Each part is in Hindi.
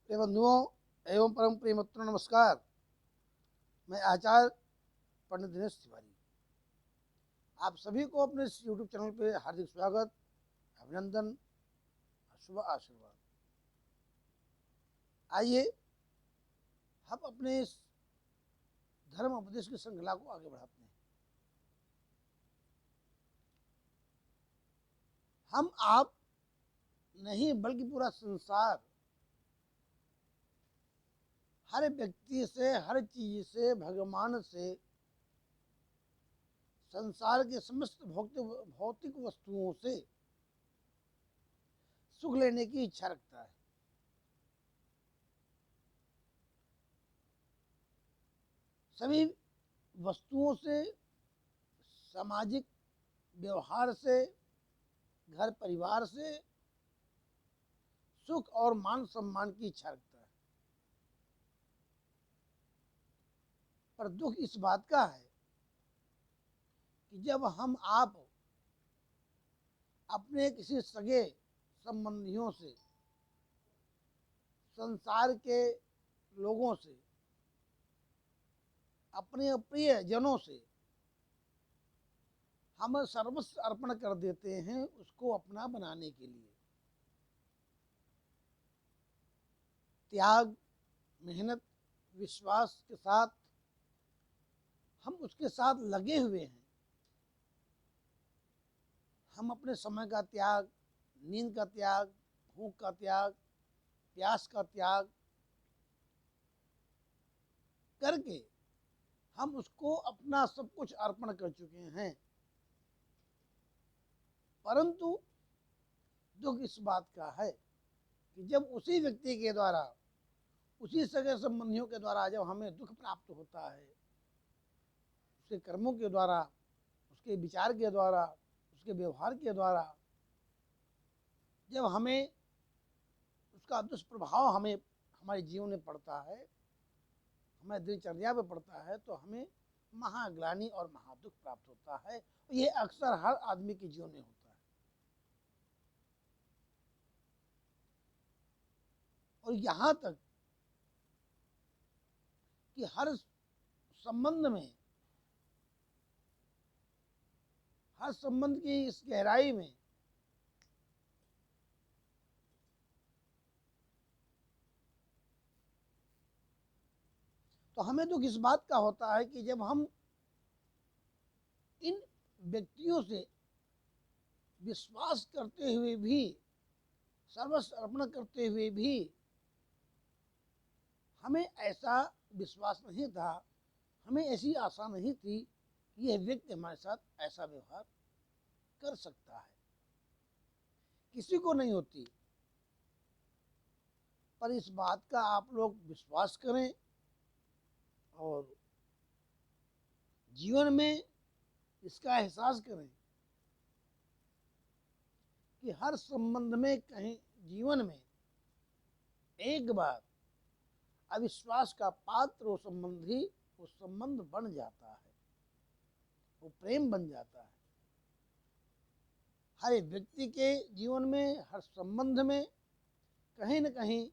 प्रिय बंधुओं एवं परम प्रिय मित्रों, नमस्कार। मैं आचार्य पंडित दिनेश तिवारी आप सभी को अपने इस YouTube चैनल पे हार्दिक स्वागत, अभिनंदन, शुभ आशीर्वाद। आइए हम अपने इस धर्म उपदेश की श्रृंखला को आगे बढ़ाते हैं। हम आप नहीं बल्कि पूरा संसार हर व्यक्ति से, हर चीज से, भगवान से, संसार के समस्त भौतिक वस्तुओं से सुख लेने की इच्छा रखता है। सभी वस्तुओं से, सामाजिक व्यवहार से, घर परिवार से सुख और मान सम्मान की इच्छा रखता है। पर दुख इस बात का है कि जब हम आप अपने किसी सगे संबंधियों से, संसार के लोगों से, अपने प्रिय जनों से हम सर्वस्व अर्पण कर देते हैं उसको अपना बनाने के लिए। त्याग, मेहनत, विश्वास के साथ हम उसके साथ लगे हुए हैं। हम अपने समय का त्याग, नींद का त्याग, भूख का त्याग, प्यास का त्याग करके हम उसको अपना सब कुछ अर्पण कर चुके हैं। परंतु दुख इस बात का है कि जब उसी व्यक्ति के द्वारा, उसी सगे संबंधियों के द्वारा जब हमें दुख प्राप्त होता है, उसके कर्मों के द्वारा, उसके विचार के द्वारा, उसके व्यवहार के द्वारा, जब हमें उसका दुष्प्रभाव हमें हमारे जीवन में पड़ता है, हमारे दिनचर्या में पड़ता है, तो हमें महाग्लानि और महादुख प्राप्त होता है। ये अक्सर हर आदमी के जीवन में होता है। और यहाँ तक कि हर संबंध में, हर संबंध की इस गहराई में तो हमें दुख इस बात का होता है कि जब हम इन व्यक्तियों से विश्वास करते हुए भी, सर्वस्व अर्पण करते हुए भी हमें ऐसा विश्वास नहीं था, हमें ऐसी आशा नहीं थी कि यह व्यक्ति हमारे साथ ऐसा व्यवहार कर सकता है। किसी को नहीं होती। पर इस बात का आप लोग विश्वास करें और जीवन में इसका एहसास करें कि हर संबंध में, कहीं जीवन में एक बार अविश्वास का पात्र वो संबंधी, वो संबंध बन जाता है, वो प्रेम बन जाता है। हर एक व्यक्ति के जीवन में, हर संबंध में कहीं न कहीं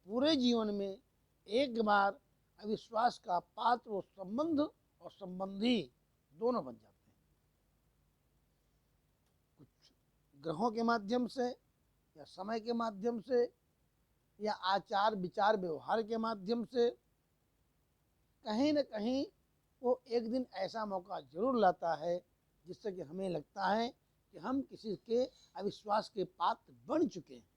पूरे जीवन में एक बार अविश्वास का पात्र वो संबंध और संबंधी दोनों बन जाते हैं। कुछ ग्रहों के माध्यम से, या समय के माध्यम से, या आचार विचार व्यवहार के माध्यम से, कहीं न कहीं वो एक दिन ऐसा मौका जरूर लाता है जिससे कि हमें लगता है कि हम किसी के अविश्वास के पात्र बन चुके हैं।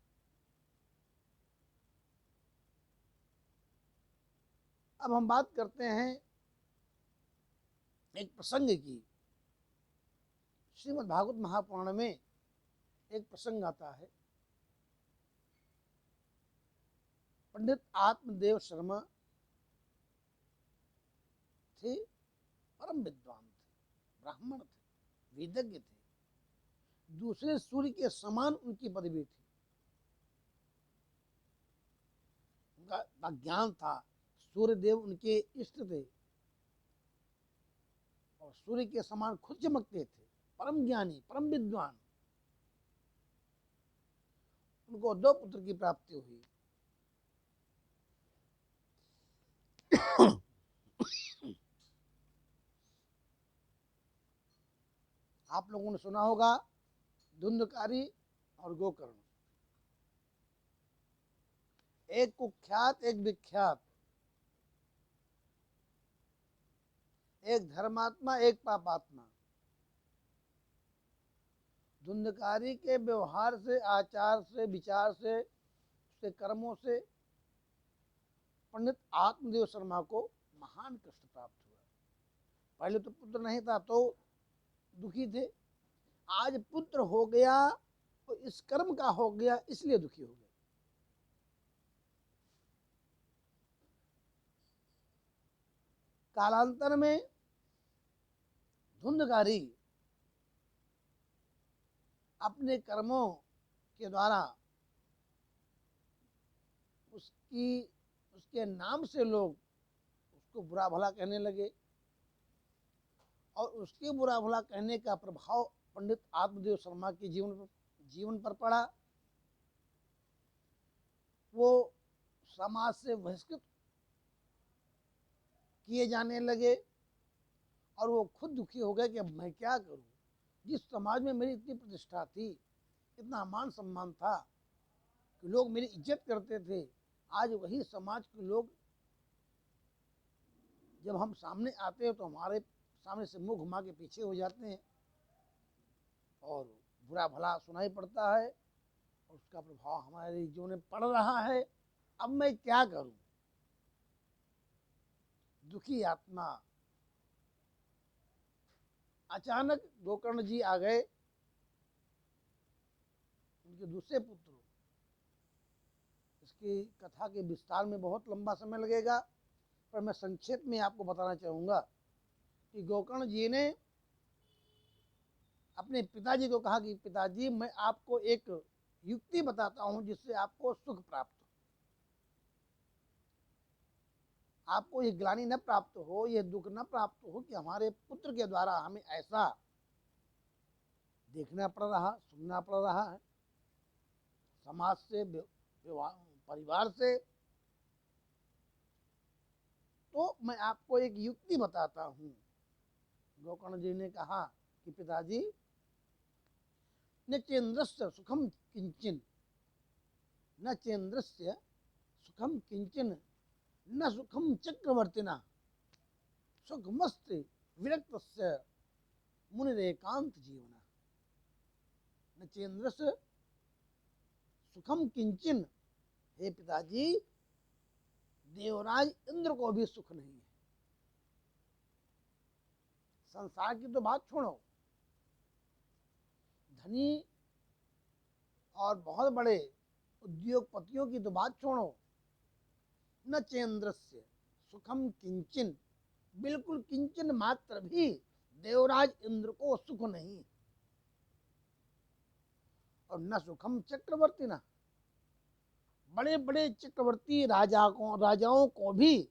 अब हम बात करते हैं एक प्रसंग की। श्रीमद् भागवत महापुराण में एक प्रसंग आता है। पंडित आत्मदेव शर्मा थे, परम विद्वान थे, ब्राह्मण थे, वेदज्ञ थे, दूसरे सूर्य के समान उनकी पदवी थी। उनका ज्ञान था, सूर्य देव उनके इष्ट थे और सूर्य के समान खुद चमकते थे। परम ज्ञानी, परम विद्वान। उनको 2 पुत्र की प्राप्ति हुई। आप लोगों ने सुना होगा धुंधकारी और गोकर्ण, एक कुख्यात एक विख्यात, एक धर्मात्मा एक पापात्मा। धुंधकारी के व्यवहार से, आचार से, विचार से, उसके कर्मों से पंडित आत्मदेव शर्मा को महान कष्ट प्राप्त हुआ। पहले तो पुत्र नहीं था तो दुखी थे, आज पुत्र हो गया तो इस कर्म का हो गया इसलिए दुखी हो गए। कालांतर में धुंधकारी अपने कर्मों के द्वारा उसके नाम से लोग उसको बुरा भला कहने लगे और उसके बुरा भला कहने का प्रभाव पंडित आत्मदेव शर्मा के जीवन पर पड़ा। वो समाज से बहिष्कृत किए जाने लगे और वो खुद दुखी हो गए कि अब मैं क्या करूं। जिस समाज में मेरी इतनी प्रतिष्ठा थी, इतना मान सम्मान था कि लोग मेरी इज्जत करते थे, आज वही समाज के लोग जब हम सामने आते हैं तो हमारे सामने से मुंह घुमा के पीछे हो जाते हैं और बुरा भला सुनाई पड़ता है और उसका प्रभाव हमारे जीवन में पड़ रहा है। अब मैं क्या करूं। दुखी आत्मा। अचानक गोकर्ण जी आ गए, उनके दूसरे पुत्र। इसकी कथा के विस्तार में बहुत लंबा समय लगेगा, पर मैं संक्षेप में आपको बताना चाहूंगा कि गोकर्ण जी ने अपने पिताजी को कहा कि पिताजी मैं आपको एक युक्ति बताता हूं जिससे आपको सुख प्राप्त हो, आपको ये ग्लानि न प्राप्त हो, ये दुख न प्राप्त हो कि हमारे पुत्र के द्वारा हमें ऐसा देखना पड़ रहा, सुनना पड़ रहा है, समाज से, परिवार से। तो मैं आपको एक युक्ति बताता हूं। गोकर्ण जी ने कहा कि पिताजी, न चेन्द्रस्य सुखम किंचन, न चेन्द्रस्य सुखम किंचन, न सुखम चक्रवर्तिना, सुखमस्त विरक्तस्य मुनिरेकांत जीवना। न चेन्द्रस्य सुखम किंचन, हे पिताजी देवराज इंद्र को भी सुख नहीं है। संसार की तो बात छोड़ो, धनी और बहुत बड़े उद्योगपतियों की तो बात छोड़ो, न चेन्द्रस्य सुखम किंचन, बिल्कुल किंचन मात्र भी देवराज इंद्र को सुख नहीं। और न सुखम चक्रवर्ती, ना बड़े बड़े चक्रवर्ती राजाओं को भी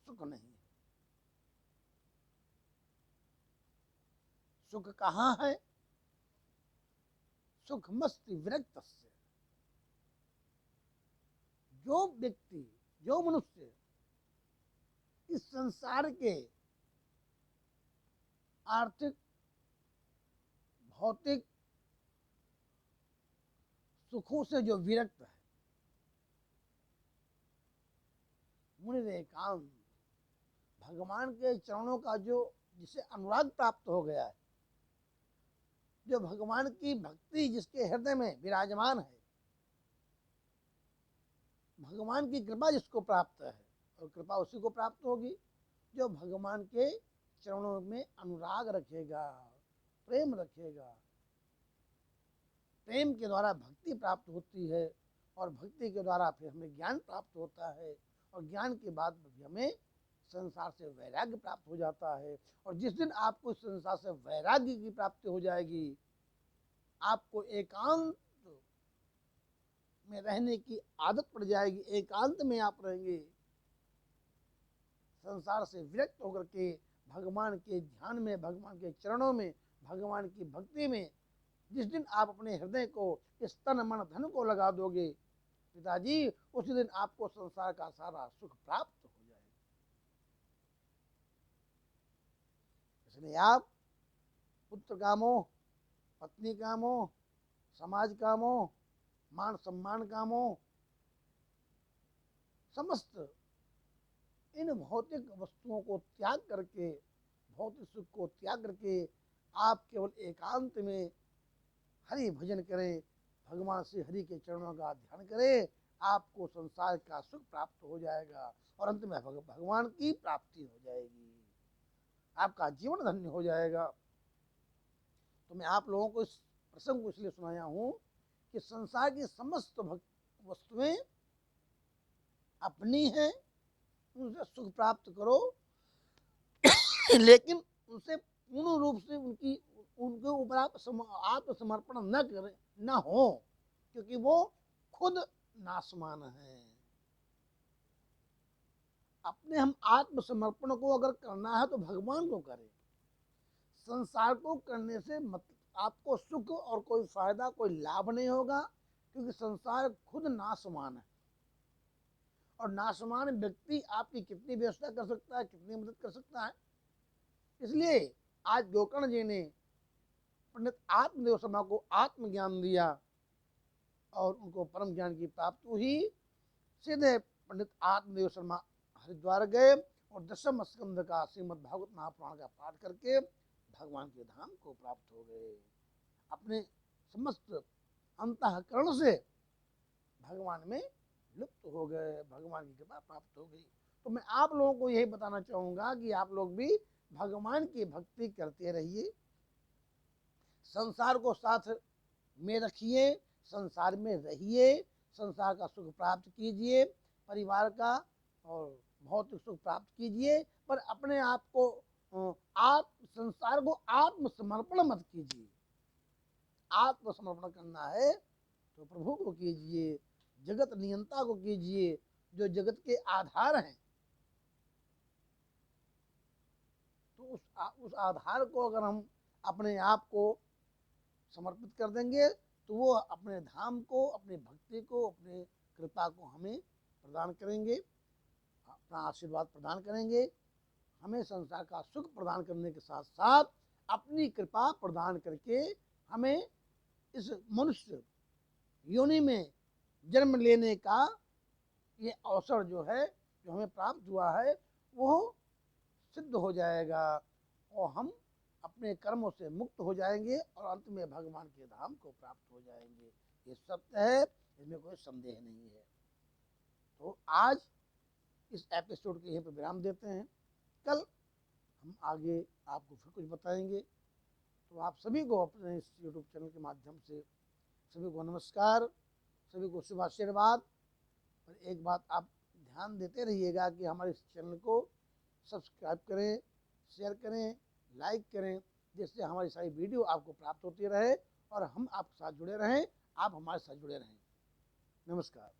सुख नहीं। सुख कहाँ है? सुख मस्ति विरक्त। जो व्यक्ति, जो मनुष्य इस संसार के आर्थिक, भौतिक सुखों से जो विरक्त है, मुनिरेकांत, भगवान के चरणों का जो जिसे अनुराग प्राप्त हो गया है, जो भगवान की भक्ति जिसके हृदय में विराजमान है, भगवान की कृपा जिसको प्राप्त है, और कृपा उसी को प्राप्त होगी जो भगवान के चरणों में अनुराग रखेगा, प्रेम रखेगा। प्रेम के द्वारा भक्ति प्राप्त होती है और भक्ति के द्वारा फिर हमें ज्ञान प्राप्त होता है और ज्ञान के बाद हमें संसार से वैराग्य प्राप्त हो जाता है। और जिस दिन आपको संसार से वैराग्य की प्राप्ति हो जाएगी, आपको एकांत में रहने की आदत पड़ जाएगी, एकांत में आप रहेंगे, संसार से विरक्त होकर के भगवान के ध्यान में, भगवान के चरणों में, भगवान की भक्ति में जिस दिन आप अपने हृदय को, इस तन मन धन को लगा दोगे पिताजी, उसी दिन आपको संसार का सारा सुख प्राप्त हो जाएगा। इसलिए आप पुत्र कामो, पत्नी कामो, समाज कामो, मान सम्मान कामो, समस्त इन भौतिक वस्तुओं को त्याग करके, भौतिक सुख को त्याग करके आप केवल एकांत में हरि भजन करें, भगवान श्री हरि के चरणों का ध्यान करें, आपको संसार का सुख प्राप्त हो जाएगा और अंत में भगवान की प्राप्ति हो जाएगी, आपका जीवन धन्य हो जाएगा। तो मैं आप लोगों को इस प्रसंग को इसलिए सुनाया हूं कि संसार की समस्त वस्तुएं अपनी हैं, उनसे सुख प्राप्त करो लेकिन उनसे पूर्ण रूप से उनके ऊपर आप आत्मसमर्पण न करें, न हो, क्योंकि वो खुद नाशमान है। अपने हम आत्मसमर्पण को अगर करना है तो भगवान को करें। संसार को करने से आपको सुख और कोई फायदा, कोई लाभ नहीं होगा, क्योंकि संसार खुद नाशमान है और नाशमान व्यक्ति आपकी कितनी व्यवस्था कर सकता है, कितनी मदद कर सकता है। इसलिए आज गोकर्ण जी ने पंडित आत्मदेव शर्मा को आत्मज्ञान दिया और उनको परम ज्ञान की प्राप्ति हुई। सीधे पंडित आत्मदेव शर्मा हरिद्वार गए और दशम स्कंद का श्रीमद् भागवत महापुराण का पाठ करके भगवान के धाम को प्राप्त हो गए। अपने समस्त अंतःकरण से भगवान में लुप्त हो गए, भगवान की कृपा प्राप्त हो गई। तो मैं आप लोगों को यही बताना चाहूंगा कि आप लोग भी भगवान की भक्ति करते रहिए, संसार को साथ में रखिए, संसार में रहिए, संसार का सुख प्राप्त कीजिए, परिवार का और भौतिक सुख प्राप्त कीजिए, पर अपने आप को संसार को आत्मसमर्पण मत कीजिए। आत्मसमर्पण करना है तो प्रभु को कीजिए, जगत नियंता को कीजिए, जो जगत के आधार हैं। तो उस आधार को अगर हम अपने आप को समर्पित कर देंगे तो वो अपने धाम को, अपनी भक्ति को, अपने कृपा को हमें प्रदान करेंगे, अपना आशीर्वाद प्रदान करेंगे, हमें संसार का सुख प्रदान करने के साथ साथ अपनी कृपा प्रदान करके हमें इस मनुष्य योनि में जन्म लेने का ये अवसर जो है, जो हमें प्राप्त हुआ है, वो सिद्ध हो जाएगा और हम अपने कर्मों से मुक्त हो जाएंगे और अंत में भगवान के धाम को प्राप्त हो जाएंगे। ये सत्य है, इसमें कोई संदेह नहीं है। तो आज इस एपिसोड के यहीं पर विराम देते हैं, कल हम आगे आपको फिर कुछ बताएंगे। तो आप सभी को अपने इस यूट्यूब चैनल के माध्यम से सभी को नमस्कार, सभी को शुभ आशीर्वाद। और एक बात आप ध्यान देते रहिएगा कि हमारे इस चैनल को सब्सक्राइब करें, शेयर करें, लाइक करें, जिससे हमारी सारी वीडियो आपको प्राप्त होती रहे और हम आपके साथ जुड़े रहें, आप हमारे साथ जुड़े रहें। नमस्कार।